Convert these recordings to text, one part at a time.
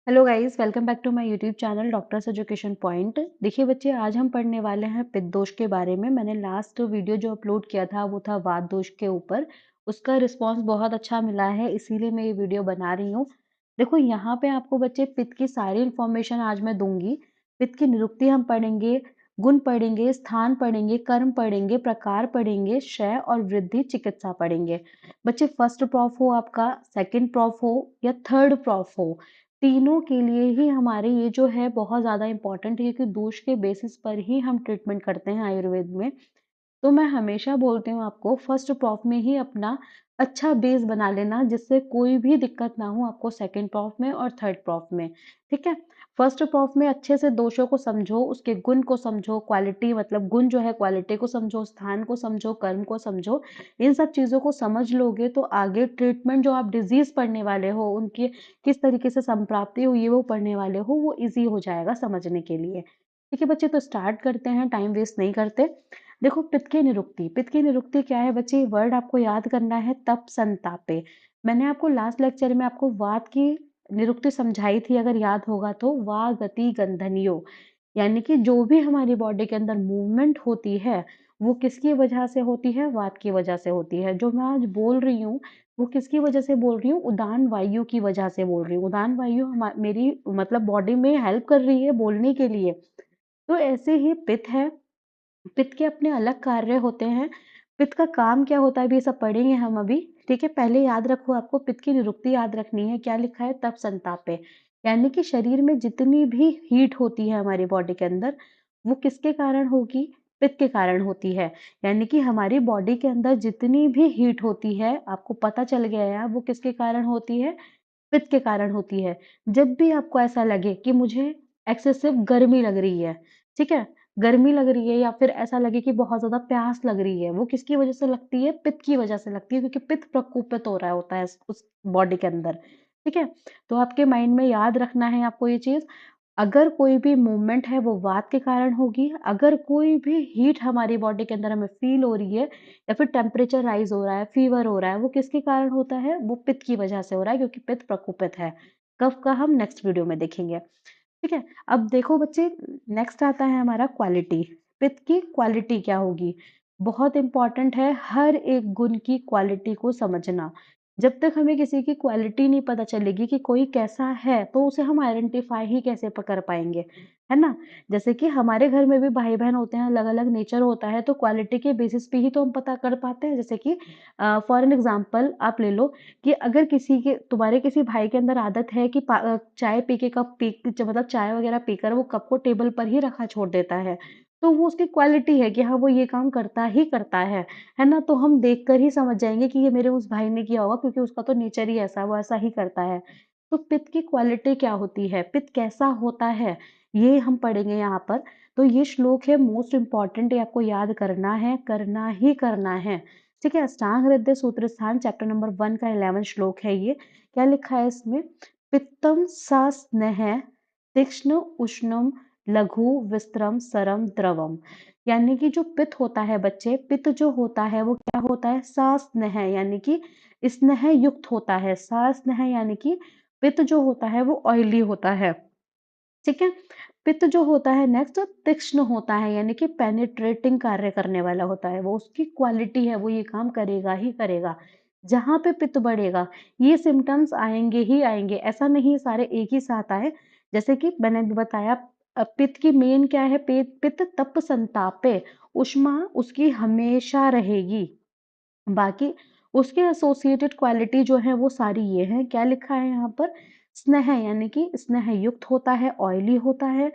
Hello guys, welcome back to my YouTube channel doctors education point. देखिए बच्चे, आज हम पढ़ने वाले हैं पित्त दोष के बारे में। मैंने लास्ट वीडियो जो अपलोड किया था वो था वात दोष के ऊपर। उसका रिस्पांस बहुत अच्छा मिला है, इसीलिए मैं ये वीडियो बना रही हूँ। देखो, यहाँ पे आपको बच्चे पित्त की सारी इंफॉर्मेशन आज मैं दूंगी। पित्त की निरुक्ति हम पढ़ेंगे, गुण पढ़ेंगे, स्थान पढ़ेंगे, कर्म पढ़ेंगे, प्रकार पढ़ेंगे, क्षय और वृद्धि चिकित्सा पढ़ेंगे। बच्चे, फर्स्ट प्रॉफ हो आपका, सेकंड प्रॉफ हो या थर्ड प्रॉफ हो, तीनों के लिए ही हमारे ये जो है बहुत ज़्यादा इम्पोर्टेंट है, क्योंकि दोष के बेसिस पर ही हम ट्रीटमेंट करते हैं आयुर्वेद में। तो मैं हमेशा बोलती हूँ आपको फर्स्ट प्रॉफ में ही अपना अच्छा बेस बना लेना, जिससे कोई भी दिक्कत ना हो आपको सेकंड प्रॉफ में और थर्ड प्रॉफ में। ठीक है। फर्स्ट प्रॉफ में अच्छे से दोषों को समझो, उसके गुण को समझो, क्वालिटी मतलब गुण जो है क्वालिटी को समझो, स्थान को समझो, कर्म को समझो। इन सब चीज़ों को समझ लोगे तो आगे ट्रीटमेंट जो आप डिजीज पढ़ने वाले हो, उनकी किस तरीके से संप्राप्ति हुई है वो पढ़ने वाले हो, वो ईजी हो जाएगा समझने के लिए। ठीक है बच्चे, तो स्टार्ट करते हैं, टाइम वेस्ट नहीं करते। देखो, पित्त की निरुक्ति। पित्त की निरुक्ति क्या है बच्चे? वर्ड आपको याद करना है, तप संतापे। मैंने आपको लास्ट लेक्चर में आपको वात की निरुक्ति समझाई थी, अगर याद होगा तो। वा गति गंधनियो, यानी कि जो भी हमारी बॉडी के अंदर मूवमेंट होती है वो किसकी वजह से होती है? वात की वजह से होती है। जो मैं आज बोल रही हूँ वो किसकी वजह से बोल रही हूँ? उदान वायु की वजह से बोल रही हूँ। उदान वायु मेरी मतलब बॉडी में हेल्प कर रही है बोलने के लिए। तो ऐसे ही पित्त है। पित्त के अपने अलग कार्य होते हैं। पित्त का काम क्या होता है, अभी ये सब पढ़ेंगे हम अभी। ठीक है, पहले याद रखो, आपको पित्त की निरुक्ति याद रखनी है। क्या लिखा है? तप संतापे, यानी कि शरीर में जितनी भी हीट होती है हमारी बॉडी के अंदर, वो किसके कारण होगी? पित्त के कारण होती है। यानी कि हमारी बॉडी के अंदर जितनी भी हीट होती है, आपको पता चल गया है वो किसके कारण होती है? पित्त के कारण होती है। जब भी आपको ऐसा लगे कि मुझे एक्सेसिव गर्मी लग रही है, ठीक है? गर्मी लग रही है या फिर ऐसा लगे कि बहुत ज़्यादा प्यास लग रही है, वो किसकी वज़ह से लगती है? पित्त की वज़ह से लगती है, क्योंकि पित्त प्रकोपित हो रहा होता है उस बॉडी के अंदर, ठीक है? तो आपके माइंड में याद रखना है आपको ये चीज़। अगर कोई भी मूवमेंट है वो वात के कारण होगी, अगर कोई भी हीट हमारी बॉडी के अंदर हमें फ़ील हो रही है या फिर टेम्परेचर राइज़ हो रहा है, फ़ीवर हो रहा है, वो किसके कारण होता है? वो पित्त की वजह से हो रहा है, क्योंकि पित्त प्रकोपित है। कब का हम नेक्स्ट वीडियो में देखेंगे। ठीक है। अब देखो बच्चे, नेक्स्ट आता है हमारा क्वालिटी। पित्त की क्वालिटी क्या होगी? बहुत इंपॉर्टेंट है हर एक गुण की क्वालिटी को समझना। जब तक हमें किसी की क्वालिटी नहीं पता चलेगी कि कोई कैसा है, तो उसे हम आइडेंटिफाई ही कैसे कर पाएंगे, है ना? जैसे कि हमारे घर में भी भाई बहन होते हैं, अलग अलग नेचर होता है, तो क्वालिटी के बेसिस पे ही तो हम पता कर पाते हैं। जैसे कि फॉर एन एग्जाम्पल आप ले लो कि अगर तुम्हारे किसी भाई के अंदर आदत है कि चाय पी के मतलब चाय वगैरह पीकर वो कप को टेबल पर ही रखा छोड़ देता है, तो वो उसकी क्वालिटी है कि हाँ, वो ये काम करता ही करता है ना? तो हम देखकर ही समझ जाएँगे कि ये मेरे उस भाई ने किया होगा, क्योंकि उसका तो नेचर ही ऐसा है, वो ऐसा ही करता है। तो पित्त की क्वालिटी क्या होती है? पित्त कैसा होता है? ये हम पढ़ेंगे यहाँ पर। तो ये श्लोक है मोस्ट इम्पोर्टेंट, ये आपको याद करना ही करना है। ठीक है। अष्टांग हृदय सूत्र स्थान चैप्टर नंबर 1 का 11 श्लोक है ये। क्या लिखा है इसमें? पित्तम सा स्नेह तीक्ष्ण उष्णम लघु विस्त्रम सरम द्रवम। यानी कि जो पित्त होता है बच्चे, पित्त जो होता है वो क्या होता है? सा स्नेह, यानी कि स्नेह युक्त होता है। सा स्नेह यानी कि पित्त जो होता है वो ऑयली होता है। ठीक है। पित्त जो होता है नेक्स्ट, तीक्ष्ण होता है, यानी कि पेनिट्रेटिंग कार्य करने वाला होता है। वो उसकी क्वालिटी है, वो ये काम करेगा ही करेगा। जहां पे पित्त बढ़ेगा ये सिम्टम्स आएंगे ही आएंगे, ऐसा नहीं सारे एक ही साथ आए। जैसे कि मैंने भी बताया, पित्त की मेन क्या है? पित्त तप संतापे, उष्मा उसकी हमेशा रहेगी। बाकी उसके एसोसिएटेड क्वालिटी जो है वो सारी ये है। क्या लिखा है यहाँ पर? स्नेह, यानी कि स्नेह युक्त होता है, ऑयली होता है।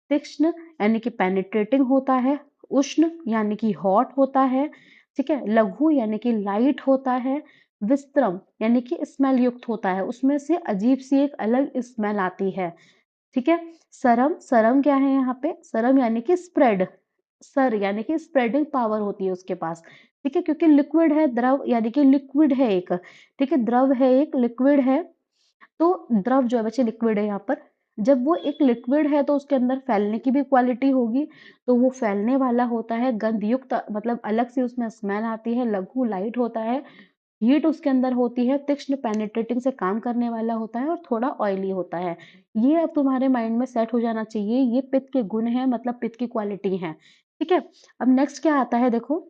तीक्ष्ण यानी कि पेनिट्रेटिंग होता है। उष्ण यानी कि हॉट होता है। ठीक है। लघु यानी कि लाइट होता है। विस्त्रम यानी कि स्मेल युक्त होता है, उसमें से अजीब सी एक अलग स्मेल आती है। ठीक है। सरम, सरम क्या है यहाँ पे? सरम यानी कि स्प्रेड, सर यानी कि स्प्रेडिंग पावर होती है उसके पास। ठीक है, क्योंकि लिक्विड है, द्रव यानी कि लिक्विड है एक। ठीक है, द्रव है एक, लिक्विड है। तो द्रव जो है बच्चे लिक्विड है यहाँ पर। जब वो एक लिक्विड है तो उसके अंदर फैलने की भी क्वालिटी होगी, तो वो फैलने वाला होता है। गंध युक्त मतलब अलग से उसमें स्मेल आती है। लघु लाइट होता है। हीट उसके अंदर होती है, तीक्ष्ण पेनिट्रेटिंग से काम करने वाला होता है और थोड़ा ऑयली होता है। ये अब तुम्हारे माइंड में सेट हो जाना चाहिए, ये पित्त के गुण हैं, मतलब पित्त की क्वालिटी है। ठीक है? अब नेक्स्ट क्या आता है देखो,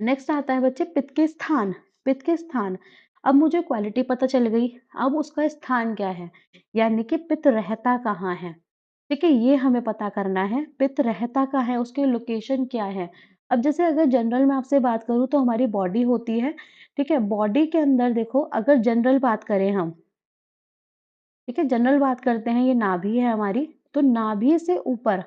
नेक्स्ट आता है बच्चे पित्त के स्थान। पित्त के स्थान, अब मुझे क्वालिटी पता चल गई, अब उसका स्थान क्या है, यानी कि पित्त रहता कहाँ है। ठीक है, ये हमें पता करना है, पित्त रहता कहाँ है, उसकी लोकेशन क्या है। अब जैसे अगर जनरल में आपसे बात करूं तो हमारी बॉडी होती है। ठीक है, बॉडी के अंदर देखो, अगर जनरल बात करें हम, ठीक है, जनरल बात करते हैं, ये नाभि है हमारी, तो नाभि से ऊपर,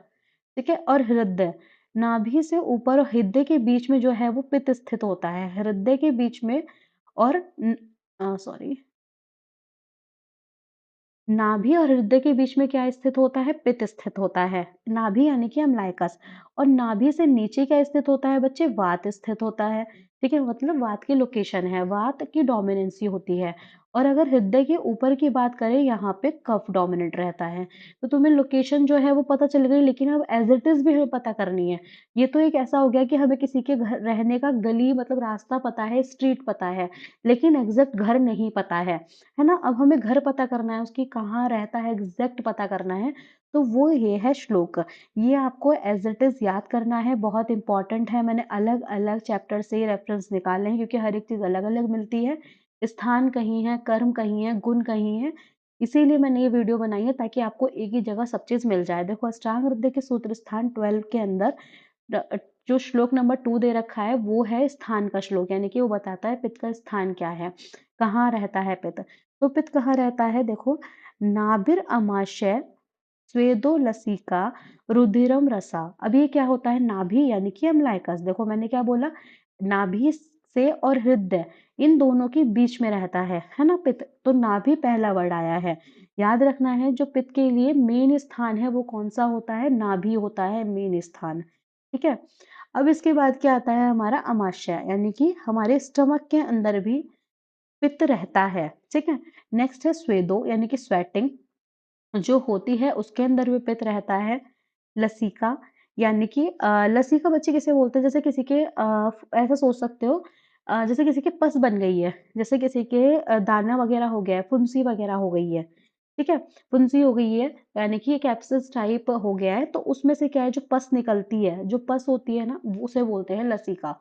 ठीक है, और हृदय, नाभि से ऊपर और हृदय के बीच में जो है वो पित्त स्थित होता है, हृदय के बीच में। और सॉरी, नाभि और हृदय के बीच में क्या स्थित होता है, पित्त स्थित होता है, नाभि यानी कि अम्लाइकस। और नाभि से नीचे क्या स्थित होता है बच्चे, वात स्थित होता है। ठीक है, मतलब वात की लोकेशन है, वात की डोमिनेंसी होती है। और अगर हृदय के ऊपर की बात करें, यहाँ पे कफ डोमिनेंट रहता है। तो तुम्हें लोकेशन जो है वो पता चल गई, लेकिन अब एज इट इज भी हमें पता करनी है। ये तो एक ऐसा हो गया कि हमें किसी के घर रहने का गली मतलब रास्ता पता है, स्ट्रीट पता है, लेकिन एग्जैक्ट घर नहीं पता है ना? अब हमें घर पता करना है, उसकी कहाँ रहता है एग्ज़ैक्ट पता करना है, तो वो ये है श्लोक। ये आपको एज़ इट इज़ याद करना है, बहुत इम्पोर्टेंट है। मैंने अलग-अलग चैप्टर से रेफ़रेंस निकाले हैं, क्योंकि हर एक चीज़ अलग-अलग मिलती है। स्थान कहीं है, कर्म कहीं है, गुण कहीं है। इसीलिए मैंने ये वीडियो बनाई है, ताकि आपको एक ही जगह सब चीज़ मिल जाए। देखो, अष्टांग हृदय के सूत्र स्थान 12 के अंदर जो श्लोक नंबर 2 दे रखा है, वो है स्थान का श्लोक, यानी कि वो बताता है पित्त का स्थान क्या है, कहाँ रहता है पित्त। तो पित्त कहाँ रहता है देखो, नाभिर अमाशय स्वेदो लसिका रुधिरम रसा। अब ये क्या होता है, नाभि यानी कि अम्लाइकस। देखो मैंने क्या बोला, नाभि से और हृदय, इन दोनों के बीच में रहता है ना पित्त। तो नाभि पहला वर्ड आया है, याद रखना है। जो पित्त के लिए मेन स्थान है वो कौन सा होता है, नाभि होता है मेन स्थान। ठीक है, अब इसके बाद क्या आता है हमारा अमाशय, यानी कि हमारे स्टमक के अंदर भी पित्त रहता है। ठीक है, नेक्स्ट है स्वेदो, यानी कि स्वेटिंग जो होती है, उसके अंदर भी पित्त रहता है। लसिका, यानी कि लसिका बच्चे किसे बोलते हैं, जैसे किसी के ऐसा सोच सकते हो, जैसे किसी के पस बन गई है, जैसे किसी के दाना वगैरह हो गया है, फुंसी वगैरह हो गई है। ठीक है, फुंसी हो गई है, यानी कि एक एब्सेस टाइप हो गया है, तो उसमें से क्या है, जो पस निकलती है, जो पस होती है ना, उसे बोलते हैं लसिका।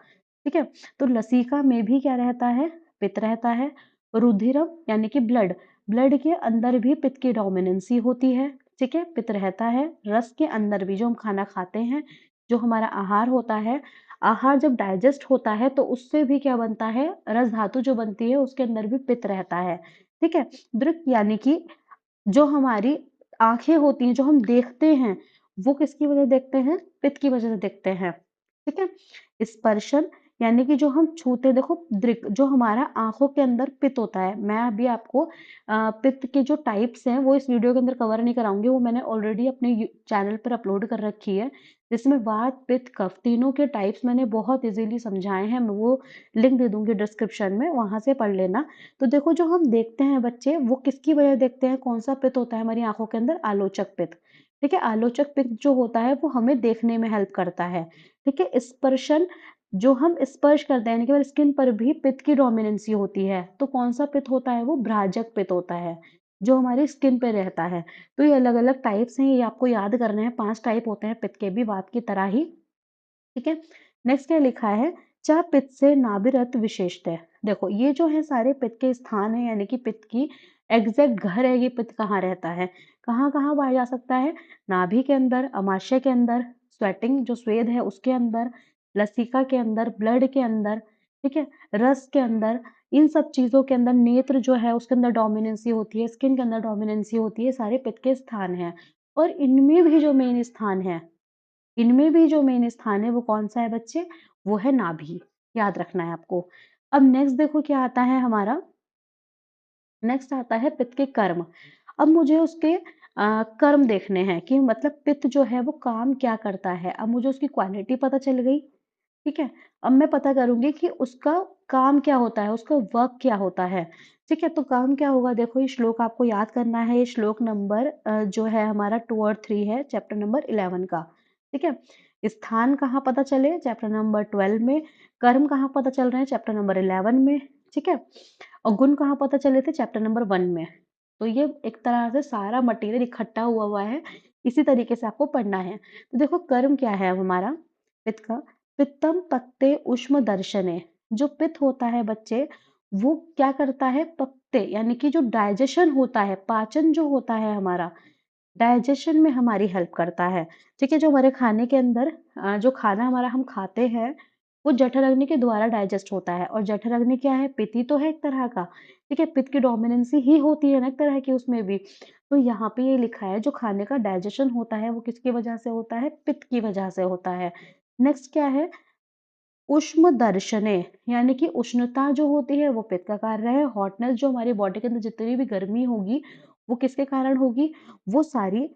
ठीक है, तो लसिका में भी क्या रहता है, पित्त रहता है। रुधिरम यानी कि ब्लड, ब्लड के अंदर भी पित्त की डोमिनेंसी होती है। ठीक है, पित्त रहता है। रस के अंदर भी, जो हम खाना खाते हैं, जो हमारा आहार होता है, आहार जब डाइजेस्ट होता है तो उससे भी क्या बनता है, रस धातु जो बनती है, उसके अंदर भी पित्त रहता है। ठीक है, दृक यानी कि जो हमारी आंखें होती हैं, जो हम देखते हैं, वो किसकी वजह देखते हैं, पित्त की वजह से देखते हैं। ठीक है, स्पर्शन यानी कि जो हम छूते, देखो दृक जो हमारा आंखों के अंदर पित्त होता है। मैं अभी आपको पित्त के जो टाइप्स हैं वो इस वीडियो के अंदर कवर नहीं कराऊंगी, वो मैंने ऑलरेडी अपने चैनल पर अपलोड कर रखी है, जिसमें वात पित्त कफ तीनों के टाइप्स मैंने बहुत इजीली समझाए हैं। मैं वो लिंक दे दूंगी डिस्क्रिप्शन में, वहां से पढ़ लेना। तो देखो, जो हम देखते हैं बच्चे, वो किसकी वजह देखते हैं, कौन सा पित्त होता है हमारी आंखों के अंदर, आलोचक पित्त। ठीक है, आलोचक पित्त जो होता है वो हमें देखने में हेल्प करता है। ठीक है, स्पर्शन, जो हम स्पर्श करते हैं, यानी कि स्किन पर भी पित्त की डोमिनेंसी होती है, तो कौन सा पित्त होता है, वो भ्राजक पित्त होता है, जो हमारी स्किन पे रहता है। तो ये अलग अलग टाइप्स हैं, ये आपको याद करने हैं। 5 टाइप होते हैं पित्त के भी, वात की तरह ही। ठीक है, नेक्स्ट क्या लिखा है, चा पित्त से नाभिरत विशेषतः। देखो, ये जो है सारे पित्त के स्थान है, यानी कि पित्त की एग्जैक्ट घर है, ये पित्त कहाँ रहता है, कहाँ कहाँ पाया जा सकता है, नाभि के अंदर, अमाशय के अंदर, स्वेटिंग जो स्वेद है उसके अंदर, लसिका के अंदर, ब्लड के अंदर, ठीक है, रस के अंदर, इन सब चीजों के अंदर, नेत्र जो है उसके अंदर डोमिनेंसी होती है, स्किन के अंदर डोमिनेंसी होती है, सारे पित्त के स्थान है। और इनमें भी जो मेन स्थान है, इनमें भी जो मेन स्थान है वो कौन सा है बच्चे, वो है नाभि। याद रखना है आपको। अब नेक्स्ट देखो क्या आता है हमारा, नेक्स्ट आता है पित्त के कर्म। अब मुझे उसके कर्म देखने हैं, कि मतलब पित्त जो है वो काम क्या करता है। अब मुझे उसकी क्वालिटी पता चल गई। ठीक है, अब मैं पता करूंगी कि उसका काम क्या होता है, उसका वर्क क्या होता है। ठीक है, तो काम क्या होगा, देखो ये श्लोक आपको याद करना है। ये श्लोक नंबर जो है हमारा 2 और 3 है, चैप्टर नंबर 11 का। ठीक है, स्थान कहाँ पता चले, चैप्टर नंबर 12 में। कर्म कहाँ पता चल रहे हैं, चैप्टर नंबर 11 में। ठीक है? और गुण कहाँ पता चले थे? चैप्टर नंबर 1 में। तो ये एक तरह से सारा मटेरियल इकट्ठा हुआ है, इसी तरीके से आपको पढ़ना है। तो देखो कर्म क्या है अब हमारा पित्त का? पित्तम पक्ते उष्म दर्शने। जो पित्त होता है बच्चे, वो क्या करता है? पक्ते यानी कि जो डाइजेशन होता है, पाचन जो होता है हमारा, डाइजेशन में हमारी हेल्प करता है। ठीक है? जो हमारे खाने के अंदर जो खाना हमारा हम खाते हैं, वो जठराग्नि के द्वारा डाइजेस्ट होता है। और जठराग्नि क्या है? पित्त ही तो है एक तरह का। ठीक है? पित्त की डोमिनेंसी ही होती है ना एक तरह की उसमें भी। तो यहाँ पे ये लिखा है जो खाने का डाइजेशन होता है वो किसकी वजह से होता है? पित्त की वजह से होता है। नेक्स्ट क्या है? उष्म दर्शने, यानी कि उष्णता जो होती है वो पित्त का कार्य है। हॉटनेस जो हमारी बॉडी के अंदर जितनी भी गर्मी होगी, वो किसके कारण होगी? वो सारी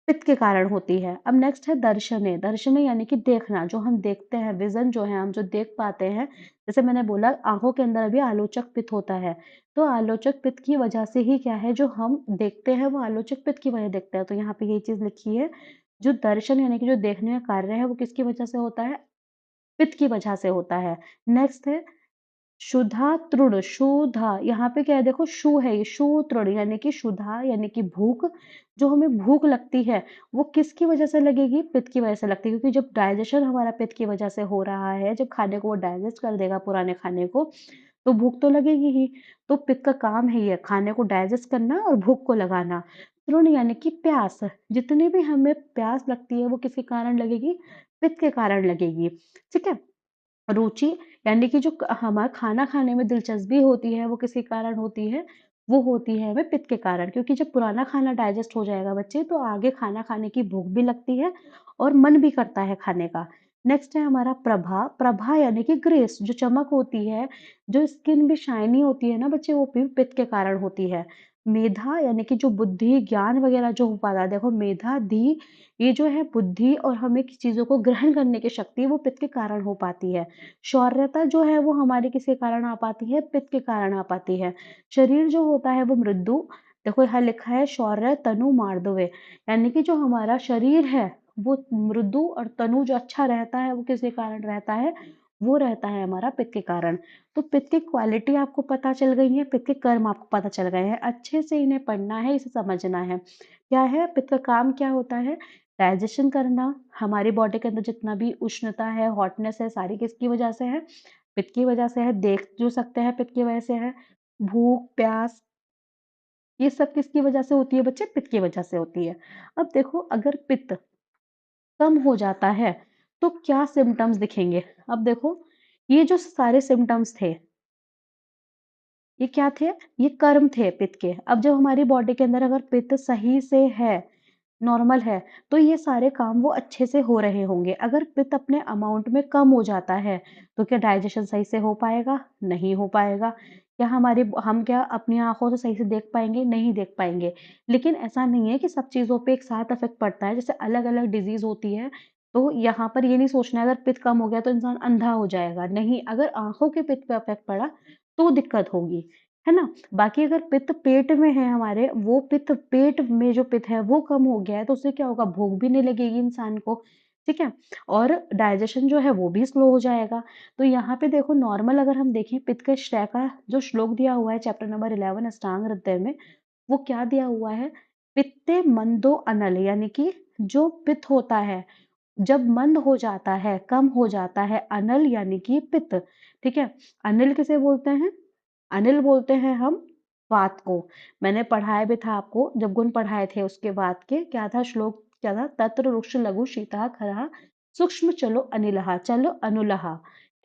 पित्त के कारण होती है। अब नेक्स्ट है दर्शने। दर्शने यानी कि देखना, जो हम देखते हैं, विजन जो है हम जो देख पाते हैं। जैसे मैंने बोला आंखों के अंदर अभी आलोचक पित्त होता है, तो आलोचक पित्त की वजह से ही क्या है जो हम देखते हैं वो आलोचक पित्त की वजह देखते हैं। तो यहाँ पे ये चीज लिखी है, जो दर्शन यानी कि जो देखने का कार्य है वो किसकी वजह से होता है? पित्त की वजह से होता है। नेक्स्ट है क्षुधा तृण, क्षुधा यहाँ पे क्या है? देखो क्षु है, ये क्षु तृण यानी कि क्षुधा यानी कि भूख। जो हमें भूख लगती है वो किसकी वजह से लगेगी? पित्त की वजह से लगती है, क्योंकि जब डाइजेशन हमारा पित्त की वजह से हो रहा है, जब खाने को वो डाइजेस्ट कर देगा पुराने खाने को, तो भूख तो लगेगी ही। तो पित्त का काम है ये खाने को डाइजेस्ट करना और भूख को लगाना। तृण यानी कि प्यास। जितनी भी हमें प्यास लगती है वो किसके कारण लगेगी? पित्त के कारण लगेगी। ठीक है? रुचि यानी कि जो हमारा खाना खाने में दिलचस्पी होती है वो किसके कारण होती है? वो होती है हमें पित्त के कारण, क्योंकि जब पुराना खाना डाइजेस्ट हो जाएगा बच्चे तो आगे खाना खाने की भूख भी लगती है और मन भी करता है खाने का। नेक्स्ट है हमारा प्रभा। प्रभा यानी कि ग्रेस, जो चमक होती है, जो स्किन भी शाइनी होती है ना बच्चे, वो भी पित्त के कारण होती है। मेधा यानी कि जो बुद्धि ज्ञान वगैरह जो हो पाता है, देखो मेधा धी, ये जो है बुद्धि और हमें चीजों को ग्रहण करने की शक्ति वो पित्त के कारण हो पाती है। शौर्यता जो है वो हमारे किसके कारण आ पाती है? पित्त के कारण आ पाती है। शरीर जो होता है वो मृदु, देखो यहाँ लिखा है शौर्य तनु मार्दवे, यानी कि जो हमारा शरीर है वो मृदु और तनु जो अच्छा रहता है वो किसके कारण रहता है? वो रहता है हमारा पित्त के कारण। तो पित्त की क्वालिटी आपको पता चल गई है, पित्त के कर्म आपको पता चल गए हैं, अच्छे से इन्हें पढ़ना है, इसे समझना है। क्या है पित्त का काम? क्या होता है? डाइजेशन करना। हमारी बॉडी के अंदर जितना भी उष्णता है, हॉटनेस है, सारी किसकी वजह से है? पित्त की वजह से है। देख जो सकते हैं पित्त की वजह से है। भूख प्यास, ये सब किसकी वजह से होती है बच्चे? पित्त की वजह से होती है। अब देखो अगर पित्त कम हो जाता है तो क्या सिम्टम्स दिखेंगे? अब देखो ये जो सारे सिम्टम्स थे, ये क्या थे? ये कर्म थे पित्त के। अब जब हमारी बॉडी के अंदर अगर पित्त सही से है, नॉर्मल है, तो ये सारे काम वो अच्छे से हो रहे होंगे। अगर पित्त अपने अमाउंट में कम हो जाता है तो क्या डाइजेशन सही से हो पाएगा? नहीं हो पाएगा। क्या हम क्या अपनी आंखों से सही से देख पाएंगे? नहीं देख पाएंगे। लेकिन ऐसा नहीं है कि सब चीजों पे एक साथ इफेक्ट पड़ता है, जैसे अलग अलग डिजीज होती है। तो यहाँ पर ये नहीं सोचना है अगर पित्त कम हो गया तो इंसान अंधा हो जाएगा, नहीं, अगर आंखों के पित्त पे इफेक्ट पड़ा तो दिक्कत होगी, है ना? बाकी अगर पित्त पेट में है हमारे, वो पित्त पेट में जो पित्त है वो कम हो गया है तो उससे क्या होगा? भूख भी नहीं लगेगी इंसान को। ठीक है? और डाइजेशन जो है वो भी स्लो हो जाएगा। तो यहाँ पे देखो नॉर्मल अगर हम देखें पित्त के श्रेय का जो श्लोक दिया हुआ है चैप्टर नंबर 11 अष्टांग हृदय में, वो क्या दिया हुआ है? पित्ते मंदो अनल, यानी कि जो पित्त होता है जब मंद हो जाता है, कम हो जाता है, अनल यानी कि पित्त। ठीक है? अनिल किसे बोलते हैं? अनिल बोलते हैं हम वात को। मैंने पढ़ाया भी था आपको, जब गुण पढ़ाए थे उसके बाद के क्या था श्लोक, क्या था? तत्र रुक्ष लघु शीतः खरः सूक्ष्म चलो अनिलः, चलो अनुलः।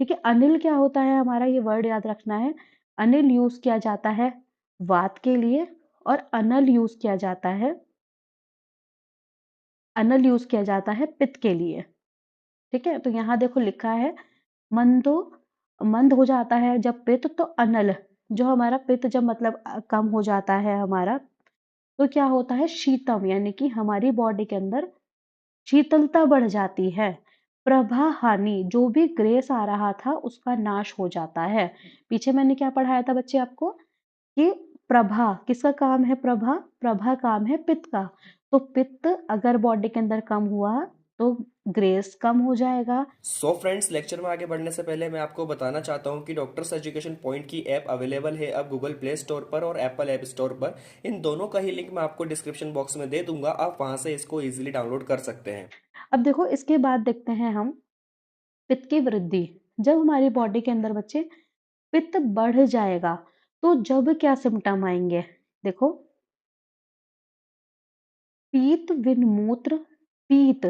ठीक है? अनिल क्या होता है हमारा? ये वर्ड याद रखना है। अनिल यूज किया जाता है वात के लिए और अनल यूज किया जाता है, अनल यूज किया जाता है पित्त के लिए। ठीक है? तो यहाँ देखो लिखा है मंदो, मंद हो जाता है जब पित्त, तो अनल जो हमारा पित्त जब मतलब कम हो जाता है हमारा, तो क्या होता है? शीतम यानी कि हमारी बॉडी के अंदर शीतलता बढ़ जाती है। प्रभा हानि, जो भी ग्रेस आ रहा था उसका नाश हो जाता है। पीछे मैंने क्या पढ़ाया था बच्चे आपको कि प्रभा किसका काम है? प्रभा, प्रभा काम है पित्त का। तो पित्त अगर बॉडी के अंदर कम हुआ तो ग्रेस कम हो जाएगा। फ्रेंड्स, लेक्चर में आगे बढ़ने से पहले मैं आपको बताना चाहता हूँ कि डॉक्टर्स एजुकेशन पॉइंट की ऐप अवेलेबल है अब गूगल प्ले स्टोर पर और एप्पल ऐप स्टोर पर। इन दोनों का ही लिंक मैं आपको डिस्क्रिप्शन बॉक्स में दे दूंगा, आप वहां से इसको इजीली डाउनलोड कर सकते हैं। अब देखो इसके बाद देखते हैं हम पित्त की वृद्धि। जब हमारी बॉडी के अंदर बच्चे पित्त बढ़ जाएगा तो जब क्या सिम्टम आएंगे? देखो, पीत विनमूत्र पीत।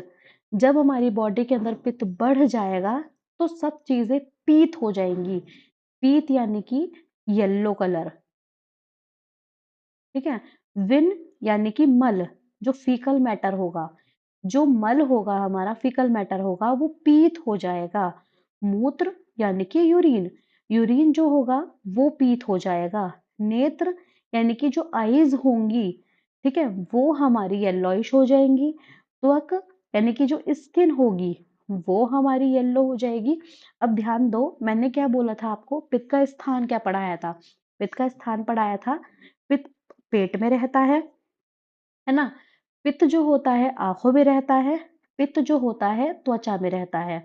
जब हमारी बॉडी के अंदर पित्त बढ़ जाएगा तो सब चीजें पीत हो जाएंगी। पीत यानी कि येलो कलर, ठीक है। विन यानी कि मल, जो फीकल मैटर होगा, जो मल होगा हमारा फीकल मैटर होगा वो पीत हो जाएगा। मूत्र यानी कि यूरिन, यूरिन जो होगा वो पीत हो जाएगा। नेत्र यानी कि जो आईज होंगी, ठीक है, वो हमारी येलोइश हो जाएंगी। त्वक यानी कि जो स्किन होगी वो हमारी येलो हो जाएगी। अब ध्यान दो, मैंने क्या बोला था आपको? पित्त का स्थान क्या पढ़ाया था? पित्त का स्थान पढ़ाया था, पित्त पेट में रहता है ना। पित्त जो होता है आंखों में रहता है, पित्त जो होता है त्वचा में रहता है।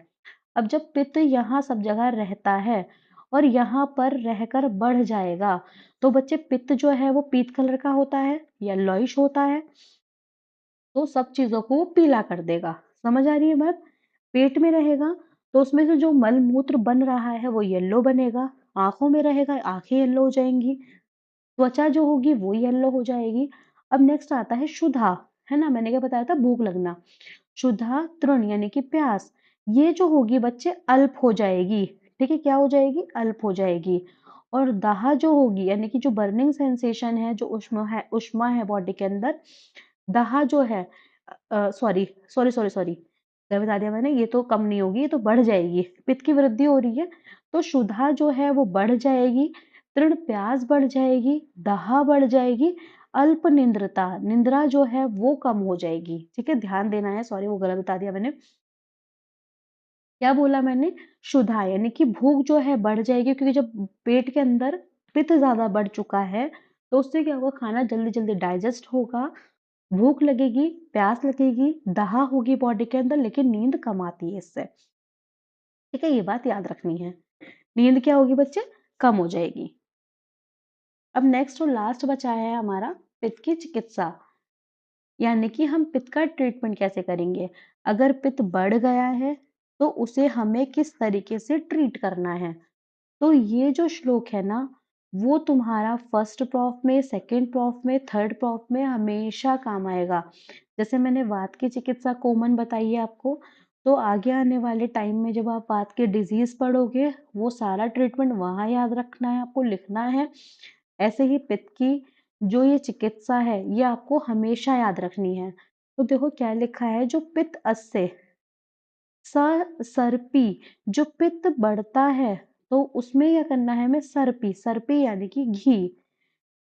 अब जब पित्त यहाँ सब जगह रहता है और यहाँ पर रहकर बढ़ जाएगा तो बच्चे पित्त जो है वो पीत कलर का होता है, येलोइश होता है, तो सब चीजों को वो पीला कर देगा। समझ आ रही है बात? पेट में रहेगा तो उसमें से जो मल मूत्र बन रहा है वो येलो बनेगा। आंखों में रहेगा, आंखें येलो हो जाएंगी। त्वचा जो होगी वो येलो हो जाएगी। अब नेक्स्ट आता है क्षुधा, है ना। मैंने क्या बताया था? भूख लगना। क्षुधा तृण यानी कि प्यास, ये जो होगी बच्चे अल्प हो जाएगी। ठीक है, क्या हो जाएगी? अल्प हो जाएगी। और दाह जो होगी यानी कि जो बर्निंग सेंसेशन है, जो उष्मा है बॉडी के अंदर, दाह जो है, सॉरी सॉरी सॉरी सॉरी, क्या बता दिया मैंने? ये तो कम नहीं होगी, ये तो बढ़ जाएगी। पित्त की वृद्धि हो रही है तो क्षुधा जो है वो बढ़ जाएगी, तृण प्यास बढ़ जाएगी, दाह बढ़ जाएगी, अल्प निंद्रता, निंद्रा जो है वो कम हो जाएगी। ठीक है, ध्यान देना है। सॉरी, वो गलत बता दिया मैंने। क्या बोला मैंने? क्षुधा यानी कि भूख जो है बढ़ जाएगी, क्योंकि जब पेट के अंदर पित्त ज्यादा बढ़ चुका है तो उससे क्या होगा? खाना जल्दी जल्दी डाइजेस्ट होगा, भूख लगेगी, प्यास लगेगी, दाह होगी बॉडी के अंदर, लेकिन नींद कम आती है इससे। ठीक है, ये बात याद रखनी है। नींद क्या होगी बच्चे? कम हो जाएगी। अब नेक्स्ट और लास्ट बचा है हमारा पित्त की चिकित्सा, यानी कि हम पित्त का ट्रीटमेंट कैसे करेंगे। अगर पित्त बढ़ गया है तो उसे हमें किस तरीके से ट्रीट करना है। तो ये जो श्लोक है ना, वो तुम्हारा फर्स्ट प्रॉफ में, सेकंड प्रॉफ में, थर्ड प्रॉफ में हमेशा काम आएगा। जैसे मैंने वात की चिकित्सा कॉमन बताई है आपको, तो आगे आने वाले टाइम में जब आप वात के डिजीज पढ़ोगे वो सारा ट्रीटमेंट वहां याद रखना है, आपको लिखना है। ऐसे ही पित्त की जो ये चिकित्सा है ये आपको हमेशा याद रखनी है। तो देखो क्या लिखा है, जो पित्त अस्य सर्पी, जो पित्त बढ़ता है तो उसमें क्या करना है हमें? सर्पी, सर्पी यानी कि घी,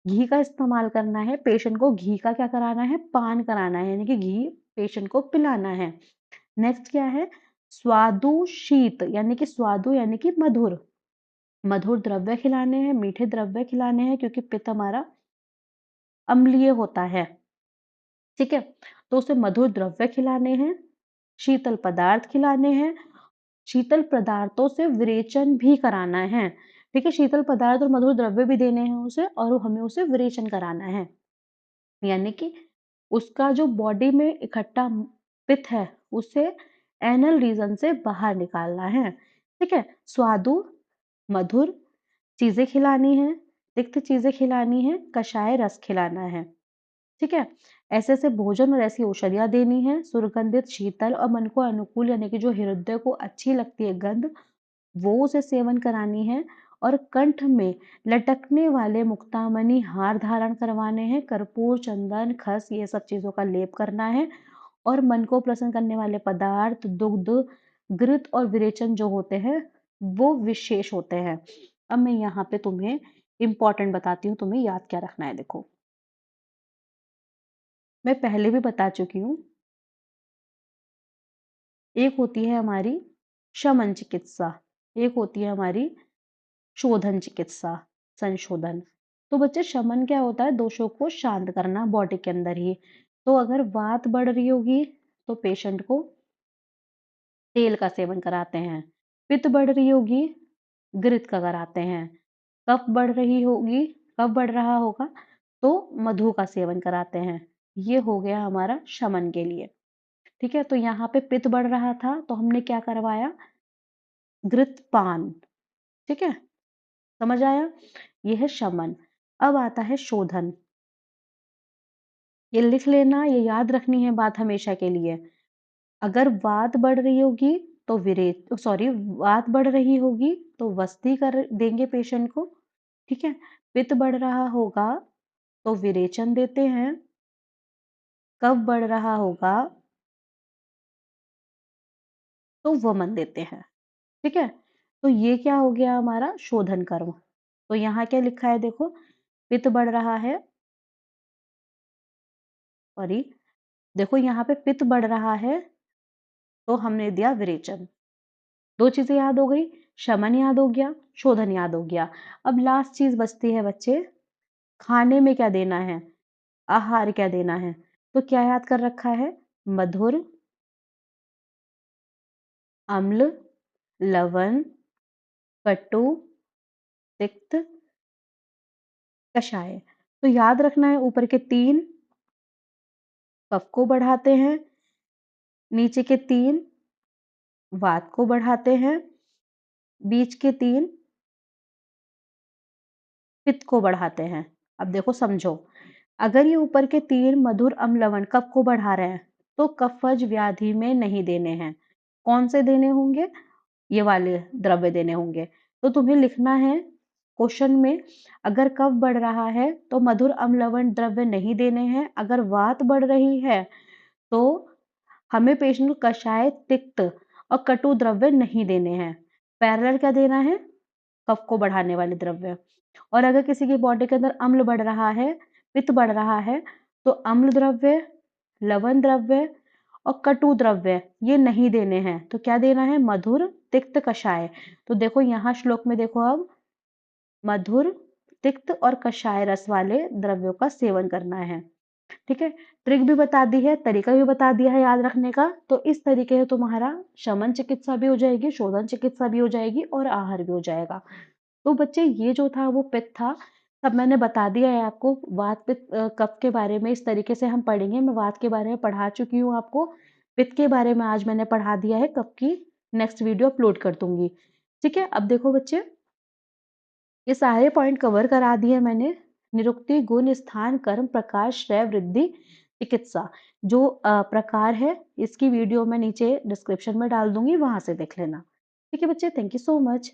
घी का इस्तेमाल करना है। पेशेंट को घी का क्या कराना है? पान कराना है, यानी कि घी पेशेंट को पिलाना है। नेक्स्ट क्या है? स्वादु शीत, यानी कि स्वादु यानी कि मधुर, मधुर द्रव्य खिलाने हैं, मीठे द्रव्य खिलाने हैं, क्योंकि पित्त हमारा अम्लीय होता है। ठीक है, तो उसे मधुर द्रव्य खिलाने हैं, शीतल पदार्थ खिलाने हैं, शीतल पदार्थों से विरेचन भी कराना है। ठीक है, शीतल पदार्थ और मधुर द्रव्य भी देने हैं उसे, और हमें उसे विरेचन कराना है, यानी कि उसका जो बॉडी में इकट्ठा पित्त है उसे एनल रीजन से बाहर निकालना है। ठीक है, स्वादु मधुर चीजें खिलानी है, तिक्त चीजें खिलानी है, कषाय रस खिलाना है। ठीक है, ऐसे ऐसे भोजन और ऐसी औषधियां देनी है। सुगंधित शीतल और मन को अनुकूल, यानी कि जो हृदय को अच्छी लगती है गंध, वो उसे सेवन करानी है। और कंठ में लटकने वाले मुक्तामणि हार धारण करवाने हैं, कर्पूर चंदन खस ये सब चीजों का लेप करना है। और मन को प्रसन्न करने वाले पदार्थ, दुग्ध, घृत और विरेचन जो होते हैं वो विशेष होते हैं। अब मैं यहाँ पे तुम्हें इंपॉर्टेंट बताती हूँ, तुम्हें याद क्या रखना है। देखो, मैं पहले भी बता चुकी हूँ, एक होती है हमारी शमन चिकित्सा, एक होती है हमारी शोधन चिकित्सा, संशोधन। तो बच्चे शमन क्या होता है? दोषों को शांत करना बॉडी के अंदर ही। तो अगर वात बढ़ रही होगी तो पेशेंट को तेल का सेवन कराते हैं। पित्त बढ़ रही होगी, घृत का कराते हैं। कफ बढ़ रही होगी, कफ बढ़ रहा होगा तो मधु का सेवन कराते हैं। ये हो गया हमारा शमन के लिए। ठीक है, तो यहाँ पे पित्त बढ़ रहा था तो हमने क्या करवाया, घृत पान। ठीक है, समझ आया? ये है शमन। अब आता है शोधन। ये लिख लेना, ये याद रखनी है बात हमेशा के लिए। अगर वात बढ़ रही होगी तो वात बढ़ रही होगी तो वस्ती कर देंगे पेशेंट को। ठीक है, पित्त बढ़ रहा होगा तो विरेचन देते हैं। कफ बढ़ रहा होगा तो वमन देते हैं। ठीक है, तो ये क्या हो गया हमारा शोधन कर्म। तो यहाँ क्या लिखा है देखो, पित्त बढ़ रहा है, सॉरी, देखो यहाँ पे पित्त बढ़ रहा है तो हमने दिया विरेचन। दो चीजें याद हो गई, शमन याद हो गया, शोधन याद हो गया। अब लास्ट चीज बचती है बच्चे, खाने में क्या देना है, आहार क्या देना है। तो क्या याद कर रखा है, मधुर, अम्ल, लवण, कटु, तिक्त, कषाय। तो याद रखना है, ऊपर के तीन कफ को बढ़ाते हैं, नीचे के तीन वात को बढ़ाते हैं, बीच के तीन पित्त को बढ़ाते हैं। अब देखो समझो, अगर ये ऊपर के तीन मधुर, अम्ल, लवण कफ को बढ़ा रहे हैं तो कफज व्याधि में नहीं देने हैं। कौन से देने होंगे, ये वाले द्रव्य देने होंगे। तो तुम्हें लिखना है क्वेश्चन में, अगर कफ बढ़ रहा है तो मधुर, अम्ल, लवण द्रव्य नहीं देने हैं। अगर वात बढ़ रही है तो हमें पेशेंट को कषाय, तिक्त और कटु द्रव्य नहीं देने हैं। पैरेलल क्या देना है, कफ को बढ़ाने वाले द्रव्य। और अगर किसी की बॉडी के अंदर अम्ल बढ़ रहा है, पित्त बढ़ रहा है तो अम्ल द्रव्य, लवण द्रव्य और कटु द्रव्य ये नहीं देने हैं। तो क्या देना है, मधुर, तिक्त, कषाय। तो देखो यहाँ श्लोक में देखो, अब मधुर, तिक्त और कषाय रस वाले द्रव्यों का सेवन करना है। ठीक है, ट्रिक भी बता दी है, तरीका भी बता दिया है याद रखने का। तो इस तरीके से तुम्हारा शमन चिकित्सा भी हो जाएगी, शोधन चिकित्सा भी हो जाएगी और आहार भी हो जाएगा। तो बच्चे ये जो था वो पित्त था, सब मैंने बता दिया है आपको। वात पित्त कफ के बारे में इस तरीके से हम पढ़ेंगे। मैं वात के बारे में पढ़ा चुकी हूँ आपको, पित्त के बारे में आज मैंने पढ़ा दिया है, कफ की नेक्स्ट वीडियो अपलोड कर दूंगी। ठीक है, अब देखो बच्चे, ये सारे पॉइंट कवर करा दिए मैंने। निरुक्ति, गुण, स्थान, कर्म, प्रकार, श्रेय, वृद्धि, चिकित्सा, जो प्रकार है इसकी वीडियो मैं नीचे डिस्क्रिप्शन में डाल दूंगी, वहां से देख लेना। ठीक है बच्चे, थैंक यू सो मच।